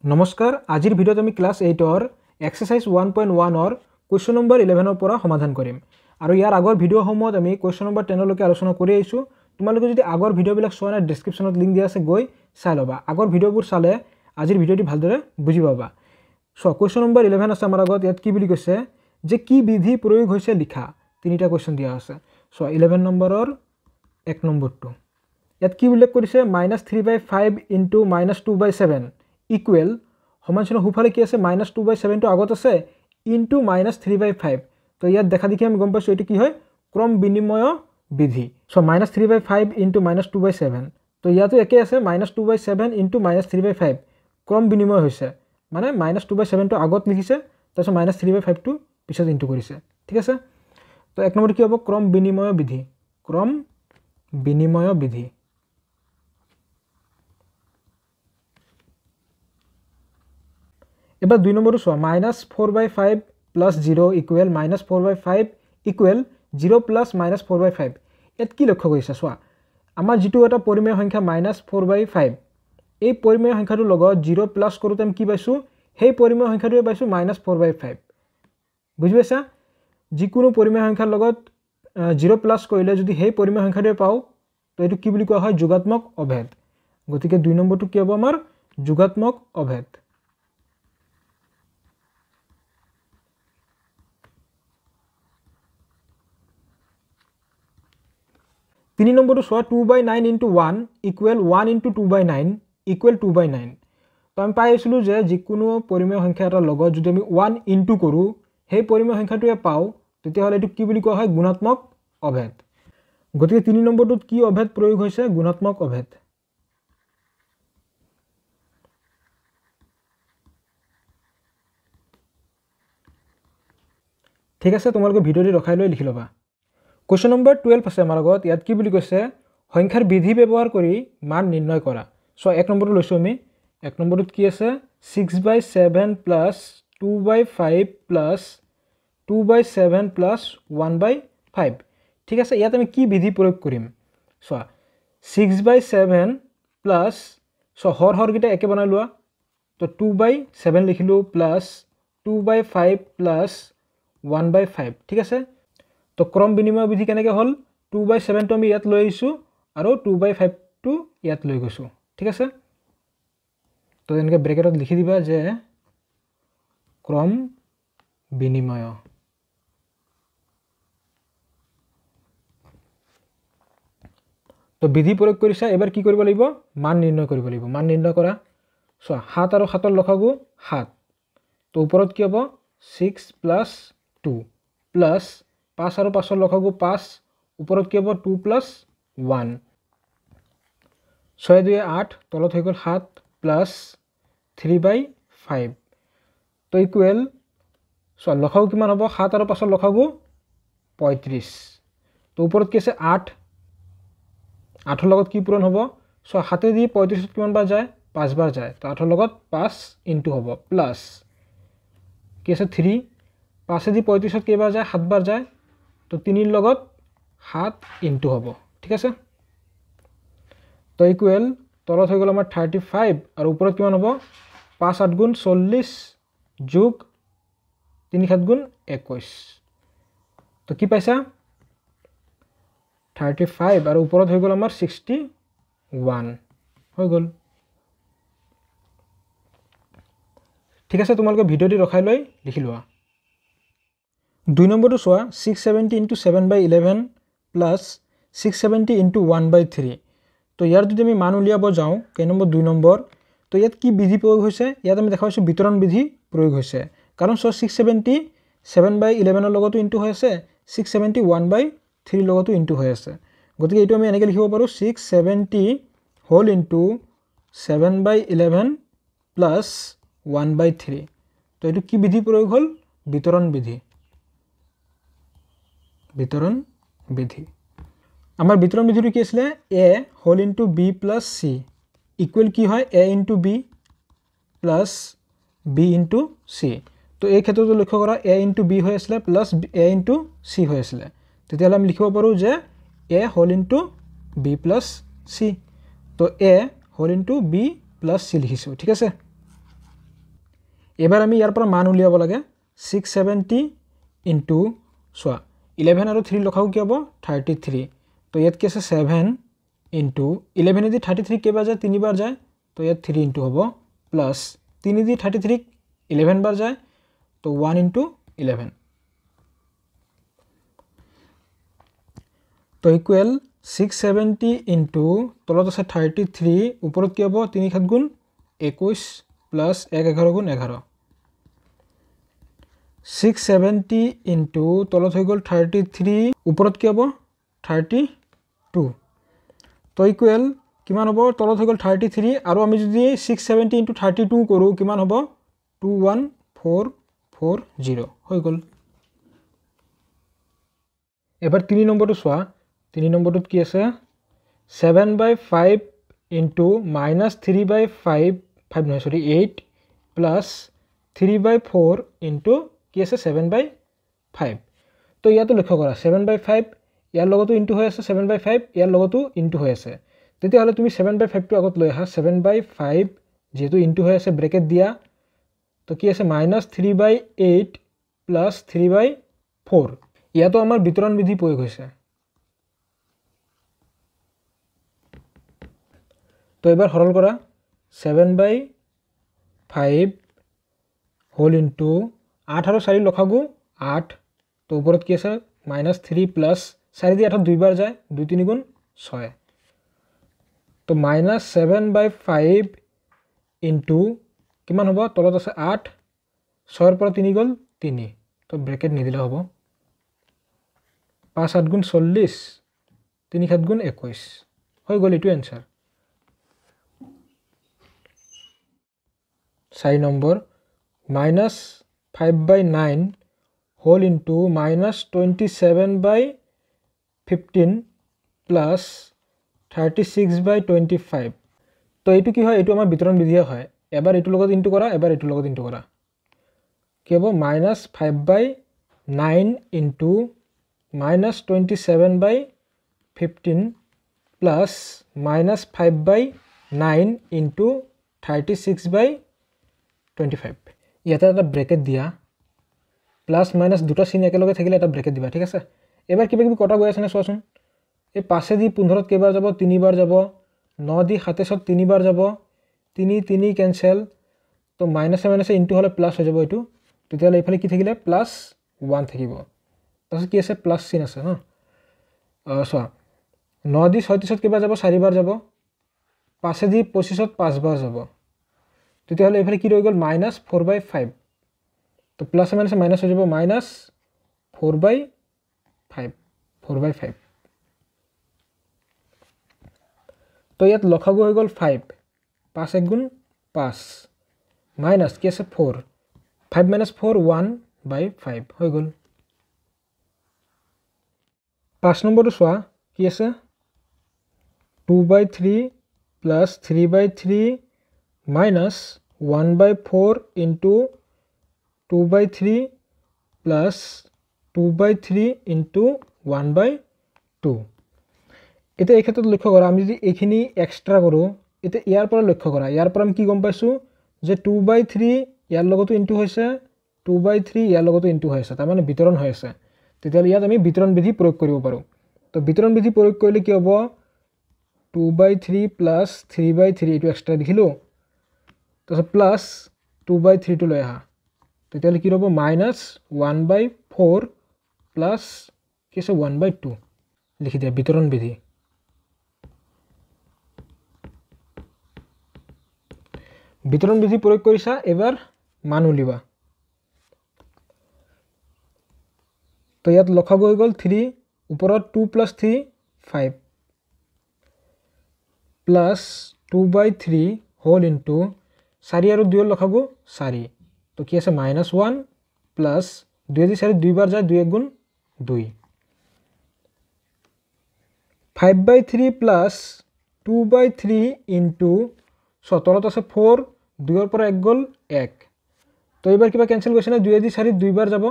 নমস্কাৰ আজিৰ ভিডিঅ'ত আমি ক্লাছ 8ৰ এক্সাৰসাইজ 1.1ৰ কোৱেশ্চন নম্বৰ 11ৰ পৰা সমাধান কৰিম আৰু ইয়াৰ আগৰ ভিডিঅ'সমূহত আমি কোৱেশ্চন নম্বৰ 10 লৈকে আলোচনা কৰি আহিছো তোমালোকে যদি আগৰ ভিডিঅ'বিলাক চোৱা নাই ডেসক্ৰিপচনত লিংক দিয়া আছে গৈ চাই লবা আগৰ ভিডিঅ'বোৰ চালে আজিৰ ভিডিঅ'টি ভালদৰে বুজি পাবা সো কোৱেশ্চন নম্বৰ 11 আছে আমাৰ আগত ইয়াত কি বুলি কৈছে যে কি বিধি প্ৰয়োগ হৈছে লিখা তিনিটা কোৱেশ্চন দিয়া আছে সো 11 নম্বৰৰ 1 নম্বৰটো ইয়াত কি উল্লেখ কৰিছে -3/5 * -2/7 ইকুৱেল সমানচিহ্ন হুফালে কি আছে -2/7 টো আগত আছে ইনটু -3/5 তো ইয়াত দেখা দেখি আমি গম পাইছো এটো কি হয় ক্ৰম বিনিময় বিধি সো -3/5 * -2/7 তো ইয়াতো একে আছে -2/7 * -3/5 ক্ৰম বিনিময় হৈছে মানে -2/7 টো আগত লিখিছে তাৰপিছত -3/5 টো পিছত ইনটু কৰিছে ঠিক আছে তো এক নম্বৰ কি হ'ব ক্ৰম বিনিময় বিধি এবাৰ 2 নম্বৰটো চোৱা -4/5 + 0 ইকুৱেল -4/5 ইকুৱেল 0 + -4/5 এত কি লক্ষ্য কৰিছা চোৱা আমাৰ যেটো এটা পৰিমেয় সংখ্যা -4/5 এই পৰিমেয় সংখ্যাটোৰ লগত 0 প্লাস কৰোতে আমি কি পাইছো সেই পৰিমেয় সংখ্যাটোৱে পাইছো -4/5 বুজি পাইছা যিকোনো পৰিমেয় সংখ্যাৰ লগত 0 প্লাস কৰিলে যদি সেই পৰিমেয় সংখ্যাটোৱে পাও তো এটো কি বুলি কোৱা হয় যোগাত্মক অভেদ গতিকে 2 নম্বৰটো কি হ'ব আমাৰ যোগাত্মক অভেদ তিনি নম্বৰটো সোয়া 2/9 * 1 ইকুৱেল 1 * 2/9 ইকুৱেল 2/9 তো আমি পাই আছিলো যে যিকোনো পৰিমেয় সংখ্যা এটাৰ লগত যদি আমি 1 ইনটু কৰো সেই পৰিমেয় সংখ্যাটোৱে পাও তেতিয়া হলে এটো কি বুলি কোৱা হয় গুণাত্মক অভেদ গতিকে 3 নম্বৰটোত কি অভেদ প্ৰয়োগ হৈছে গুণাত্মক অভেদ ঠিক আছে তোমালোকে ভিডিঅ'টি ৰখাই লৈ লিখি লবা কোৱেশ্চন নম্বৰ 12 আছে আমাৰ আগত ইয়াত কি বুলি কৈছে সংখ্যাৰ বিধি ব্যৱহাৰ কৰি মান নিৰ্ণয় কৰা সো এক নম্বৰটো লৈছো আমি এক নম্বৰটোত কি আছে 6/7 + 2/5 + 2/7 + 1/5 ঠিক আছে ইয়াত আমি কি বিধি প্ৰয়োগ কৰিম সো 6/7 প্লাস সো হৰ গিটা একে বনাই লোৱা তো 2/7 লিখিলো প্লাস 2/5 প্লাস 1/5 ঠিক আছে তো ক্ৰম বিনিময় বিধি কেনেকৈ হল 2/7 টো আমি ইয়াত লৈ আহিছো আৰু 2/5 টো ইয়াত লৈ গৈছো ঠিক আছে তো এনেকৈ ব্ৰেকেটত লিখি দিবা যে ক্ৰম বিনিময় তো বিধি প্ৰয়োগ কৰিছা এবাৰ কি কৰিব লাগিব মান নিৰ্ণয় কৰিব লাগিব মান নিৰ্ণয় কৰা সো 7 আৰু 7 ৰ লসাগু 7 তো ওপৰত কি হ'ব 6 + 2 প্লাস 5 আৰু 5 ৰ লসাগু 5 ওপৰত কি হ'ব 2 + 1 6 2 8 তলত হৈ গল 7 প্লাস 3/5 তো ইকুৱেল সো লসাগু কিমান হ'ব 7 আৰু 5 ৰ লসাগু 35 তো ওপৰত কি আছে 8 8 ৰ লগত কি পূৰণ হ'ব সো 7 দি 35 ত কিমান বাৰ যায় 5 বাৰ যায় তো 8 ৰ লগত 5 ইনটু হ'ব প্লাস কি আছে 3 5 দি 35 ত কেইবাৰ যায় 7 বাৰ যায় তো 3 ৰ লগত 7 ইনটু হ'ব ঠিক আছে তো ইকুৱেল তলত হৈ গল আমাৰ 35 আৰু ওপৰত কিমান হ'ব 5 8 গুণ 40 যোগ 3 7 গুণ 21 তো কি পাইছা 35 আৰু ওপৰত হৈ গল আমাৰ 61 হৈ গল ঠিক আছে তোমালোকে ভিডিঅ'টি ৰখাই লৈ লিখি লোৱা 2 নম্বৰটো চোৱা 670 * 7/11 + 670 * 1/3 তো ইয়াৰ যদি আমি মান উলিয়াব যাও কেই নম্বৰ 2 নম্বৰ তো ইয়াত কি বিধি প্ৰয়োগ হৈছে ইয়াত আমি দেখা পাইছো বিতৰণ বিধি প্ৰয়োগ হৈছে কাৰণ 670 7/11 ৰ লগতো ইনটু হৈ আছে 670 1/3 ৰ লগতো ইনটু হৈ আছে গতিকে এটো আমি এনেকৈ লিখিব পাৰো 670 হোল ইনটু 7/11 + 1/3 তো এটো কি বিধি প্ৰয়োগ হল বিতৰণ বিধি আমাৰ বিতৰণ বিধিটো কি আছিল a whole into b + c equal কি হয় a into b plus b into c তো এই ক্ষেত্ৰটো লক্ষ্য কৰা a ইনটু b হৈ আছিল প্লাস a ইনটু c হৈ আছিল তেতিয়াহলে আমি লিখিব পাৰো যে a whole into b + c তো a whole into b + c লিখিছো ঠিক আছে এবাৰ আমি ইয়াৰ পৰা মান উলিয়াব লাগে 670 ইনটু চোৱা 11 আৰু 3 লখাও কি হ'ব 33 তো ইয়াত কি আছে 7 ইনটু 11 দি 33 কেইবাৰ যায় 3 বাৰ যায় তো ইয়াত 3 ইনটু হ'ব প্লাস 3 দি 33 11 বাৰ যায় তো 1 ইনটু 11 তো ইকুৱেল 670 ইনটু তলত আছে 33 ওপৰত কি হ'ব 3 7 গুণ 21 প্লাস 1 11 গুণ 11 670 ইনটু তলত হৈ গ'ল 33 ওপৰত কি হ'ব 32 তো ইকুৱেল কিমান হ'ব তলত হৈ গ'ল 33 আৰু আমি যদি 670 ইনটু 32 কৰো কিমান হ'ব 21440 হৈ গ'ল এবাৰ 3 নম্বৰটো চোৱা 3 নম্বৰটোত কি আছে 7/5 ইনটু -3/5 5 নহয় সৰি 8 প্লাস 3/4 ইনটু কি আছে 7/5 তো ইয়াতো লক্ষ্য কৰা 7/5 ইয়াৰ লগতো ইনটু হৈ আছে 7/5 ইয়াৰ লগতো ইনটু হৈ আছে তেতিয়া হলে তুমি 7/5 টো আগত লৈ আহা 7/5 যেহেতু ইনটু হৈ আছে ব্ৰেকেট দিয়া তো কি আছে -3/8 প্লাস 3/4 ইয়াতো আমাৰ বিতৰণ বিধি প্ৰয়োগ হৈছে তো এবাৰ সৰল কৰা 7/5 হোল ইনটু 8 আৰু 4 লখাগু 8 তো ওপৰত কি আছে -3 প্লাস 4 দি 8 দুইবাৰ যায় 2 3 গুণ 6 তো -7/5 ইনটু কিমান হ'ব তলত আছে 8 6 ৰ পৰা 3 গ'ল 3 তো ব্ৰেকেট নিদিলে হ'ব 5 8 গুণ 40 3 7 গুণ 21 হৈ গ'ল এটো answer 4 number -5/9 whole into -27/15 plus 36/25 তো এইটো কি হয় এইটো আমাৰ বিতৰণ বিধি হয় এবাৰ এইটো লগত ইনটু কৰা এবাৰ এইটো লগত ইনটু কৰা কি হ'ব -5/9 into -27/15 plus -5/9 into 36/25 ইয়াতে এটা ব্ৰেকেট দিয়া প্লাস মাইনাস দুটা চিন একেলগে থাকিলে এটা ব্ৰেকেট দিবা ঠিক আছে এবাৰ কিবা কিবি কটা গৈ আছে না চোৱাচোন এই 5 দি 15 ত কেইবাৰ যাব 3 বাৰ যাব 9 দি 27 ত 3 বাৰ যাব 3 3 কেনসেল তো মাইনাস মাইনাস ইনটু হলে প্লাস হৈ যাব এটো তেতিয়া ইফালে কি থাকিলে প্লাস 1 থাকিব তাছত কি আছে প্লাস চিন আছে ন চোৱা 9 দি 36 ত কেইবাৰ যাব 4 বাৰ যাব 5 দি 25 ত 5 বাৰ যাব তেতিয়া হলে ইফালে কি ৰৈ গল -4/5 তো প্লাস মাইনাস মাইনাস হৈ যাব -4/5 তো ইয়াত লখাগু হৈ গল 5 5 1 গুণ 5 মাইনাস কি আছে 4 5 - 4 1/5 হৈ গল 5 নম্বৰটো চোৱা কি আছে 2/3 plus 3/3 minus 1/4 into 2/3 plus 2/3 into 1/2 এটা এই ক্ষেত্ৰত লক্ষ্য কৰা আমি যদি এইখিনি এক্সট্ৰা কৰো এটা ইয়াৰ পৰা লক্ষ্য কৰা ইয়াৰ পৰা আমি কি গম পাইছো যে 2/3 ইয়াৰ লগতো ইনটু হৈছে 2/3 ইয়াৰ লগতো ইনটু হৈছে তাৰ মানে বিতৰণ হৈ আছে তেতিয়া ইয়াত আমি বিতৰণ বিধি প্ৰয়োগ কৰিব পাৰো তো বিতৰণ বিধি প্ৰয়োগ কৰিলে কি হ'ব 2/3 plus 3/3 এটো এক্সট্ৰা দেখিলো তো প্লাস 2/3 টো লৈ আহা তেতিয়া কি হ'ব -1/4 প্লাস কি আছে 1/2 লিখি দিয়া বিতৰণ বিধি বিতৰণ বিধি প্ৰয়োগ কৰিছা এবাৰ মান উলিবা তো ইয়াত লখাগু হৈ গল 3 ওপৰত 2 plus 3 5 plus 2/3 whole into 4 আৰু 2 লখাগু 4 তো কি আছে -1 plus 2 দি 4 দুই বাৰ যায় 2 1 গুণ 2 5/3 plus 2/3 into তলত আছে 4 2 ৰ পৰা 1 গল 1 তো এবাৰ কিবা ক্যান্সেল গৈছে না 2 দি 4 দুই বাৰ যাব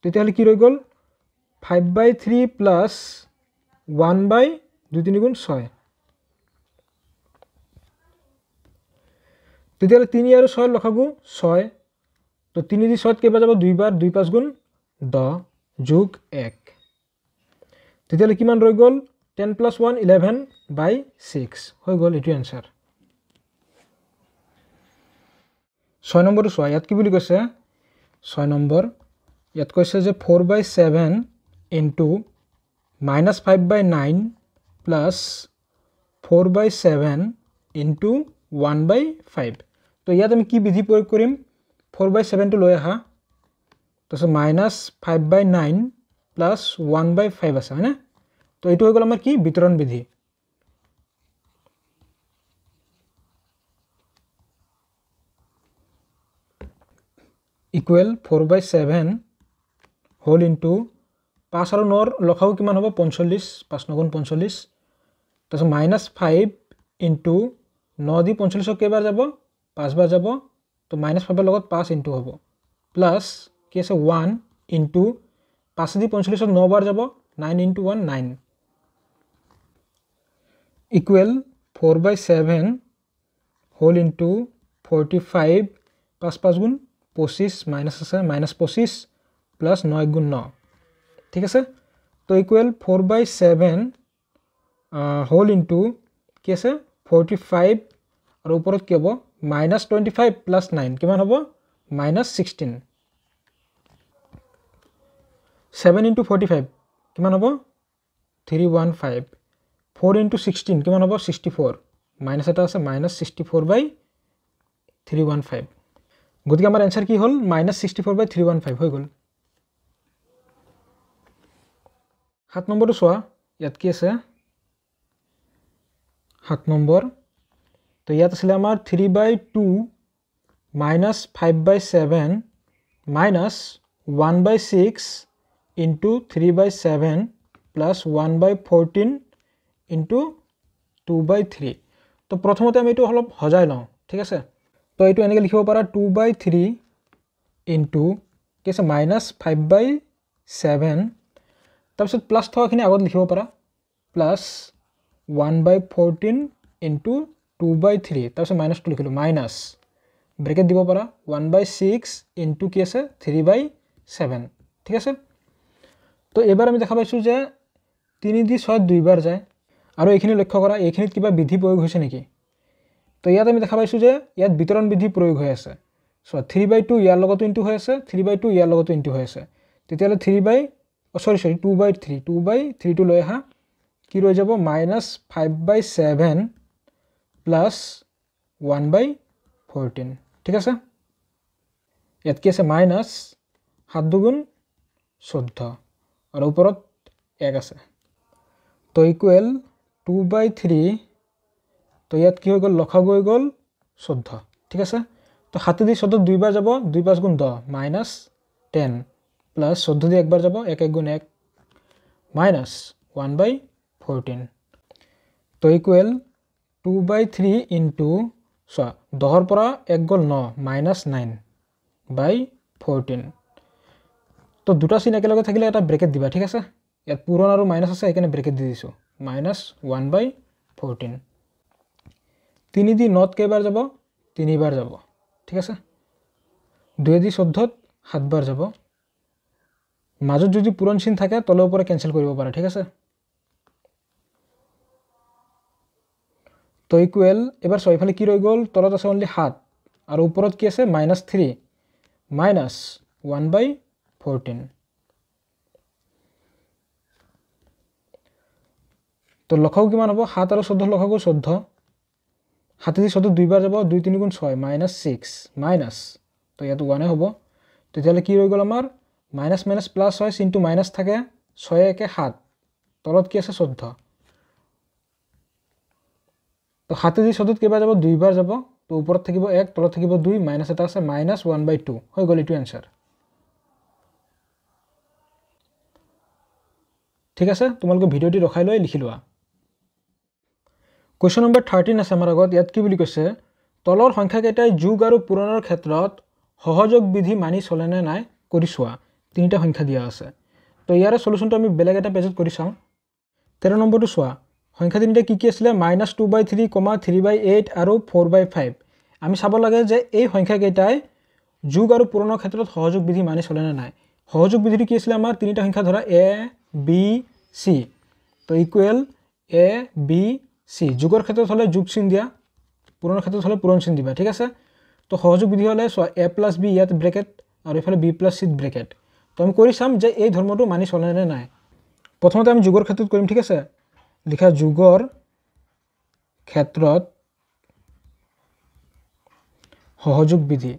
তেতিয়া হলে কি ৰৈ গল 5/3 plus 1/2 3 গুণ 6 তেতিয়া 3 আৰু 6 লখাগু 6 তো 3 দি 6 কেইবাৰ যাব 2 বাৰ 2 5 গুণ 10 যোগ 1 তেতিয়ালে কিমান ৰৈ গ'ল 10 + 1 11/6 হৈ গ'ল এটো आंसर 6 নম্বৰটো চোৱা ইয়াত কি বুলি কৈছে 6 নম্বৰ ইয়াত কৈছে যে 4/7 into -5/9 plus 4/7 into 1/5 তো ইয়াত আমি কি বিধি প্ৰয়োগ কৰিম 4/7 টো লৈ আহা তো -5/9 plus 1/5 আছে হয়নে তো এইটো হৈ গ'ল আমাৰ কি বিতৰণ বিধি equal 4/7 whole into 5 আৰু 9 লখাও কিমান হ'ব 45 5 9 গুণ 45 তাছত -5 into 9 দি 45 কেইবাৰ যাব 5 বাৰ যাব তো -5 লগত 5 into হ'ব প্লাস কি আছে 1 into 5 দি 45 9 বাৰ যাব 9 into 1 9 equal 4/7 whole into 45 5 5 গুণ 25 মাইনাস আছে -25 প্লাস 9 গুণ 9 ঠিক আছে তো ইকুয়াল 4/7 হোল ইনটু কি আছে 45 আর উপৰত কি হ'ব -25 প্লাস 9 কিমান হ'ব -16 7 into 45 কিমান হ'ব 315 4 into 16 কিমান হ'ব 64 মাইনাস এটা আছে -64/315 গতিকে আমাৰ आंसर কি হ'ল -64/315 হৈ গ'ল 7 নম্বৰটো চোৱা ইয়াত কি আছে 7 নম্বৰ তো ইয়াত আছিল আমাৰ 3/2 -5/7 -1/6 into 3/7 plus 1/14 into 2/3 তো প্ৰথমতে আমি এটো অলপ হজাই লওঁ ঠিক আছে তো এটো এনেকৈ লিখিব পাৰা 2/3 into কি আছে -5/7 তাৰপিছত প্লাস থকাখিনি আগত লিখিব পাৰা প্লাস 1/14 into 2/3 তাৰপিছত মাইনাস টো লিখিলো মাইনাস ব্ৰেকেট দিব পাৰা 1/6 into কি আছে 3/7 ঠিক আছে তো এবাৰ আমি দেখা পাইছো যে 3 দি 6 দুইবাৰ যায় আৰু এইখিনি লক্ষ্য কৰা এইখিনিত কিবা বিধি প্ৰয়োগ হৈছে নেকি তো ইয়াত আমি দেখা পাইছো যে ইয়াত বিতৰণ বিধি প্ৰয়োগ হৈ আছে সো 3/2 ইয়াৰ লগতো ইনটু হৈ আছে 3/2 ইয়াৰ লগতো ইনটু হৈ আছে তেতিয়ালে 2/3 টো লৈ আহা কি ৰৈ যাব -5/7 plus 1/14 ঠিক আছে ইয়াত কি আছে মাইনাস 7 দুগুণ 14 আৰু ওপৰত 1 আছে তো ইকুৱেল 2/3 তো ইয়াত কি হৈ গ'ল লখাগু হৈ গ'ল 14 ঠিক আছে তো 7 দি 14 দুইবাৰ যাব 2 5 গুণ 10 -10 প্লাস 14 দি একবাৰ যাব 1 1 গুণ 1 minus 1/14 তো ইকুৱেল 2/3 into so 10 পৰা 1 গল 9 -9/14 তো দুটা চিন একেলগে থাকিলে এটা ব্ৰেকেট দিবা ঠিক আছে ইয়াত পূৰণ আৰু মাইনাস আছে এখানে ব্ৰেকেট দি দিছো -1/14 3 দি 9 কেইবাৰ যাব 3 বাৰ যাব ঠিক আছে 2 দি 14 7 বাৰ যাব মাজত যদি পূৰণ চিন থাকে তলৰ ওপৰে ক্যান্সেল কৰিব পাৰা ঠিক আছে তো ইকুৱেল এবাৰ ছয়ফালে কি ৰৈ গ'ল তলত আছে অনলি 7 আৰু ওপৰত কি আছে -3 -1/14 তো লখাও কিমান হ'ব 7 আৰু 14 লখাগু 14 7 দি 14 দুইবাৰ যাব 2 3 গুণ 6 -6 মাইনাস তো ইয়াত 1 হ'ব তেতিয়ালে কি ৰৈ গ'ল আমাৰ মাইনাস মাইনাস প্লাস হয় ইনটু মাইনাস থাকে 6 1 7 তলত কি আছে 14 তো 7 দি 14 কেইবাৰ যাব দুইবাৰ যাব তো ওপৰত থাকিব 1 তলত থাকিব 2 মাইনাস এটা আছে -1/2 হৈ গ'ল এটো आंसर ঠিক আছে তোমালোকে ভিডিওটি ৰখাই লৈ লিখি লোৱা কোৱেশ্চন নম্বৰ 13 আছে আমাৰ আগত ইয়াত কি বুলি কৈছে তলৰ সংখ্যা কেইটাই যোগ আৰু পূৰণৰ ক্ষেত্ৰত সহযোগ বিধি মানি চলেনে নাই কৰি চোৱা তিনিটা সংখ্যা দিয়া আছে তো ইয়াৰ সলিউশনটো আমি বেলেগ এটা পেজত কৰি চাও 13 নম্বৰটো চোৱা সংখ্যা তিনিটা কি কি আছিল -2/3, 3/8 আৰু 4/5 আমি চাব লাগে যে এই সংখ্যা কেইটাই যোগ আৰু পূৰণৰ ক্ষেত্ৰত সহযোগ বিধি মানি চলে নে নাই সহযোগ বিধিটো কি আছিল আমাৰ তিনিটা সংখ্যা ধৰা a b c তো ইকুৱেল a b c যোগৰ ক্ষেত্ৰত হলে যোগ চিন দিয়া পূৰণৰ ক্ষেত্ৰত হলে পূৰণ চিন দিবা ঠিক আছে তো সহযোগ বিধি হলে a + b ইয়াত ব্ৰেকেট আৰু এফালে b + c ব্ৰেকেট তো আমি কৰি চাম যে এই ধৰ্মটো মানি চলে নে নাই প্ৰথমতে আমি যোগৰ ক্ষেত্ৰত কৰিম ঠিক আছে লিখা যোগৰ ক্ষেত্ৰত সহযোগ বিধি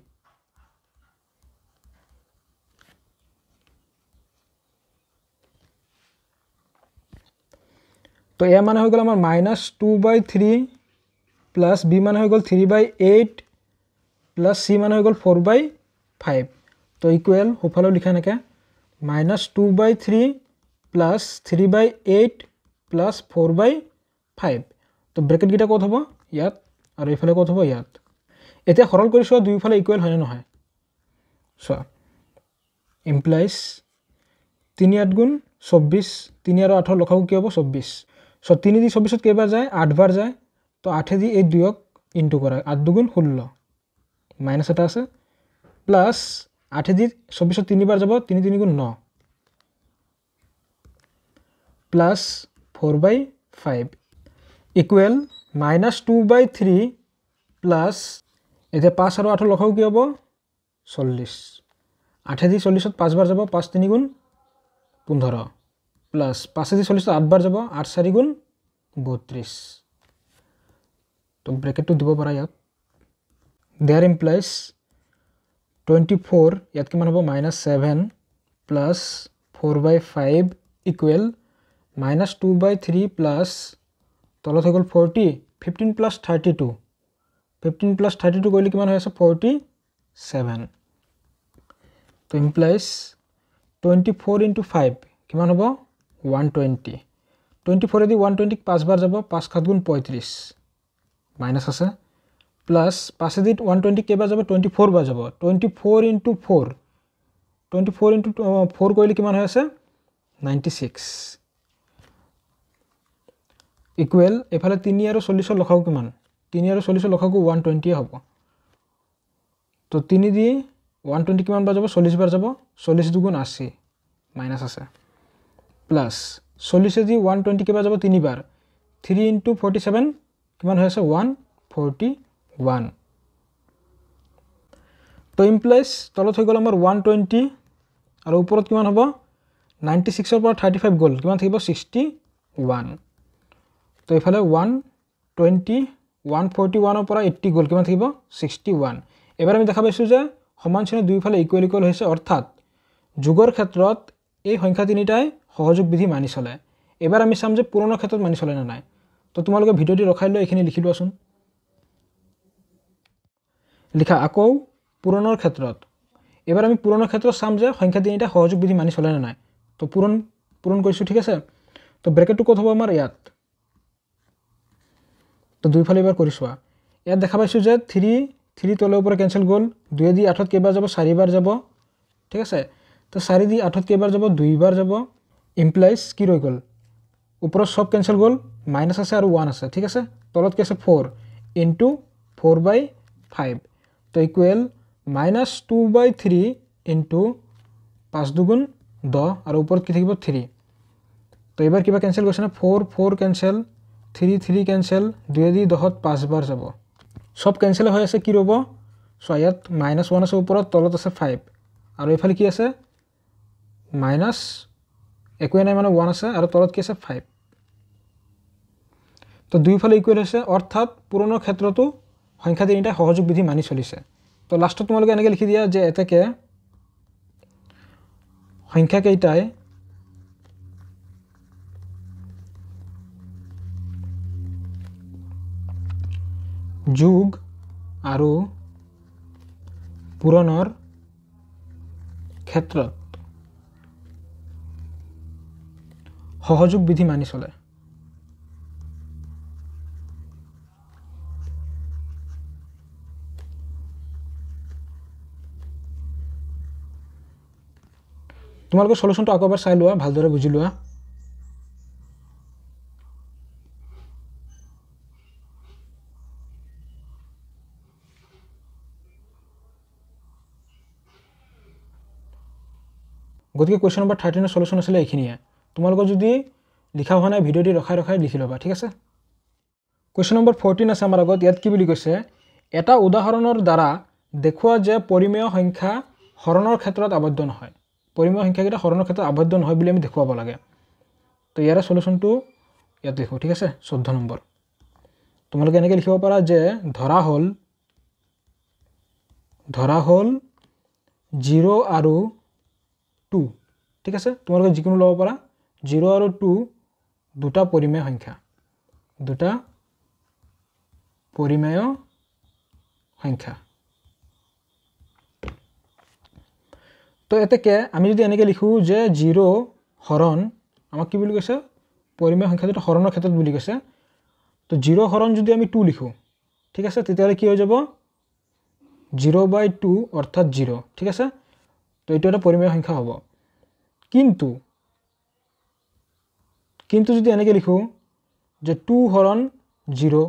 তো a মানে হৈ গ'ল আমাৰ -2/3 প্লাস b মানে হৈ গ'ল 3/8 প্লাস c মানে হৈ গ'ল 4/5 তো ইকুৱেল সোফালেও লিখা এনেকৈ -2/3 প্লাস 3/8 প্লাস 4/5 তো ব্ৰেকেট কেইটা ক'ত হ'ব ইয়াত আৰু এইফালে ক'ত হ'ব ইয়াত এতিয়া সৰল কৰি চোৱা দুইফালে ইকুৱেল হয় নে নহয় চোৱা ইমপ্লাইজ 3 8 গুণ 24 3 আৰু 8 লসাগু কি হ'ব 24 সো 3 দি 24 কেইবাৰ যায় 8 বাৰ যায় তো 8 দি এই দুইক ইনটু কৰা 8 দুগুণ 16 মাইনাস এটা আছে প্লাস 8 দি 24 3 বাৰ যাব 3 3 গুণ 9 প্লাস 4/5 ইকুৱেল -2/3 প্লাস এতিয়া 5 আৰু 8 লসাগু কি হ'ব 40 8 দি 40 5 বাৰ যাব 5 3 গুণ 15 প্লাস 5 দি 40 8 বাৰ যাব 8 4 গুণ 32 তো ব্ৰেকেটটো দিব পাৰা ইয়াত দেয়াৰ ইমপ্লাইজ 24 ইয়াত কিমান হ'ব -7 প্লাস 4/5 ইকুৱেল -2/3 প্লাস তলত হৈ গ'ল 40 15 প্লাস 32 15 প্লাস 32 কৰিলে কিমান হৈ আছে 47 তো ইমপ্লাইজ 24 × 5 কিমান হ'ব 120 24 দি 120 5 বাৰ যাব 5 7 গুণ 35 মাইনাস আছে প্লাস 5 দি 120 কেইবাৰ যাব 24 বাৰ যাব 24 × 4 24 × 4 কৰিলে কিমান হৈ আছে 96 ইকুৱেল এফালে 3 আৰু 40 লসাগু কিমান 3 আৰু 40 লসাগু 120 হ'ব তো 3 দি 120 কিমান বাৰ যাব 40 বাৰ যাব 40 দুগুণ 80 মাইনাস আছে প্লাস 40 দি 120 কেইবাৰ যাব 3 বাৰ 3 × 47 কিমান হৈ আছে 141 তো ইমপ্লাইজ তলত হৈ গ'ল আমাৰ 120 আৰু ওপৰত কিমান হ'ব 96 ৰ পৰা 35 গ'ল কিমান থাকিব 61 তো এফালে 120 141 ৰ পৰা 80 গ'ল কিমান থাকিব 61 এবাৰ আমি দেখা পাইছো যে সমান চিহ্ন দুইফালে ইকুৱেল ইকুৱেল হৈছে অৰ্থাৎ যোগৰ ক্ষেত্ৰত এই সংখ্যা তিনিটাই সহযোগ বিধি মানি চলে এবাৰ আমি চাম যে পূৰণৰ ক্ষেত্ৰত মানি চলে না নাই তো তোমালোকে ভিডিওটি ৰখাই লৈ এখিনি লিখি লোৱাচোন লিখা আকৌ পূৰণৰ ক্ষেত্ৰত এবাৰ আমি পূৰণৰ ক্ষেত্ৰত চাম যে সংখ্যা তিনিটা সহযোগ বিধি মানি চলে না নাই তো পূৰণ কৰিছো ঠিক আছে তো ব্ৰেকেটটো ক'ত হ'ব আমাৰ ইয়াত তো দুইফালে এবাৰ কৰি চোৱা ইয়াত দেখা পাইছো যে 3 তলৰ ওপৰে কেনসেল গ'ল 2 দি 8 কেইবাৰ যাব 4 বাৰ যাব ঠিক আছে তো 4 দি 8 কেইবাৰ যাব 2 বাৰ যাব ইমপ্লাইজ কি ৰৈ গ'ল ওপৰত সব কেনসেল গ'ল মাইনাস আছে আৰু 1 আছে ঠিক আছে তলত কি আছে 4 * 4/5 তো ইকুৱেল -2/3 * 5 দুগুণ 10 আৰু ওপৰত কি থাকিব 3 তো এবাৰ কিবা কেনসেল গৈছে না 4 4 কেনসেল 3 3 কেনসেল 2 দি 10 5 বাৰ যাব সব কেনসেল হৈ আছে কি ৰব সো ইয়াত -1 আছে ওপৰত তলত আছে 5 আৰু এফালে কি আছে মাইনাস একোৱে নাই মানে 1 আছে আৰু তলত কি আছে 5 তো দুইফালে ইকুৱেল হৈছে অৰ্থাৎ পূৰণৰ ক্ষেত্ৰতো সংখ্যা তিনিটা সহযোগ বিধি মানি চলিছে তো লাষ্টত তোমালোকে এনেকৈ লিখি দিয়া যে এতেকে সংখ্যা কেইটাই যোগ আৰু পূৰণৰ ক্ষেত্ৰত সহযোগ বিধি মানি চলে তোমালোকে সলিউশনটো আকৌ এবাৰ চাই লোৱা ভালদৰে বুজি লোৱা গতিকে কুৱেশ্যন নম্বৰ 13ৰ সলিউশন আছিলে এইখিনিয়ে তোমালোকৰ যদি লিখা হোৱা নাই ভিডিঅ'টি ৰখাই লিখি ল'বা ঠিক আছে কুৱেশ্যন নম্বৰ 14 আছে আমাৰ আগত ইয়াত কি বুলি কৈছে এটা উদাহৰণৰ দ্বাৰা দেখুৱা যে পৰিমেয় সংখ্যা হৰণৰ ক্ষেত্ৰত আবদ্ধ নহয় পৰিমেয় সংখ্যাকেইটা হৰণৰ ক্ষেত্ৰত আবদ্ধ নহয় বুলি আমি দেখুৱাব লাগে তো ইয়াৰ সলিউশনটো ইয়াত লিখো ঠিক আছে 14 নম্বৰ তোমালোকে এনেকৈ লিখিব পাৰা যে ধৰা হল 0 আৰু 2 ঠিক আছে তোমালোকে যিকোনো ল'ব পাৰা 0 আৰু 2 দুটা পৰিমেয় সংখ্যা তো এতেকে আমি যদি এনেকৈ লিখো যে 0 হৰণ আমাক কি বুলি কৈছে পৰিমেয় সংখ্যা যেটা হৰণৰ ক্ষেত্ৰত বুলি কৈছে তো 0 হৰণ যদি আমি 2 লিখো ঠিক আছে তেতিয়াহলে কি হৈ যাব 0/2 অৰ্থাৎ 0 ঠিক আছে তো এইটো এটা পৰিমেয় সংখ্যা হ'ব কিন্তু যদি এনেকৈ লিখো যে 2 হৰণ 0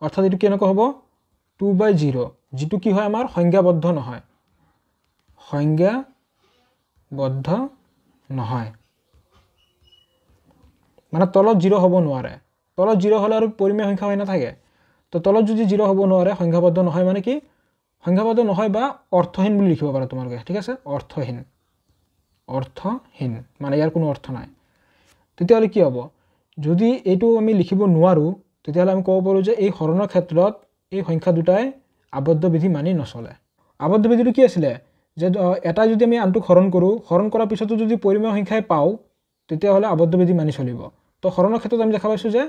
অৰ্থাৎ এইটো কেনেকৈ হ'ব 2/0 যেটো কি হয় আমাৰ সংজ্ঞাবদ্ধ নহয় মানে তলত 0 হ'ব নোৱাৰে তলত 0 হলে আৰু পৰিমেয় সংখ্যা হৈ নাথাকে তো তলত যদি 0 হ'ব নোৱাৰে সংখ্যাবদ্ধ নহয় মানে কি সংখ্যাবদ্ধ নহয় বা অৰ্থহীন বুলি লিখিব পাৰা তোমালোকে ঠিক আছে অৰ্থহীন মানে ইয়াৰ কোনো অৰ্থ নাই তেতিয়াহলে কি হ'ব যদি এইটো আমি লিখিব নোৱাৰো তেতিয়াহলে আমি ক'ব পাৰো যে এই হৰণৰ ক্ষেত্ৰত এই সংখ্যা দুটাই আবদ্ধ বিধি মানি নচলে আবদ্ধ বিধিটো কি আছিল যে এটা যদি আমি আনটো হৰণ কৰাৰ পিছতো যদি পৰিমেয় সংখ্যাই পাও তেতিয়াহলে আবদ্ধ বিধি মানি চলিব তো হৰণৰ ক্ষেত্ৰত আমি দেখা পাইছো যে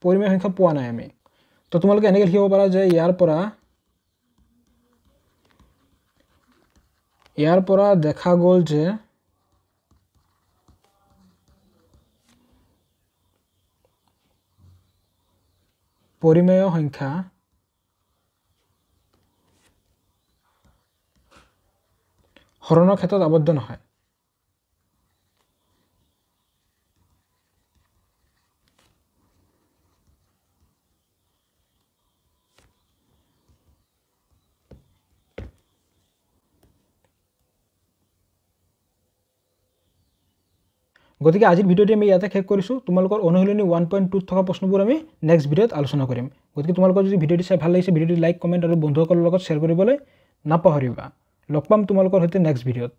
পৰিমেয় সংখ্যা পোৱা নাই আমি তো তোমালোকে এনেকৈ লিখিব পাৰা যে ইয়াৰ পৰা দেখা গ'ল যে পৰিমেয় সংখ্যা হৰণৰ ক্ষেত্ৰত আবদ্ধ নহয় গতিকে আজিৰ ভিডিঅ'টি আমি ইয়াতে শেষ কৰিছো তোমালোকৰ অনুশীলনী 1.2 থকা প্ৰশ্নবোৰ আমি নেক্সট ভিডিঅ'ত আলোচনা কৰিম গতিকে তোমালোকৰ যদি ভিডিঅ'টি চাই ভাল লাগিছে ভিডিঅ'টি লাইক কমেন্ট আৰু বন্ধুসকলৰ লগত শ্বেয়াৰ কৰিবলৈ নাপাহৰিবা লগ পাম তোমালোকৰ সৈতে নেক্সট ভিডিঅ'ত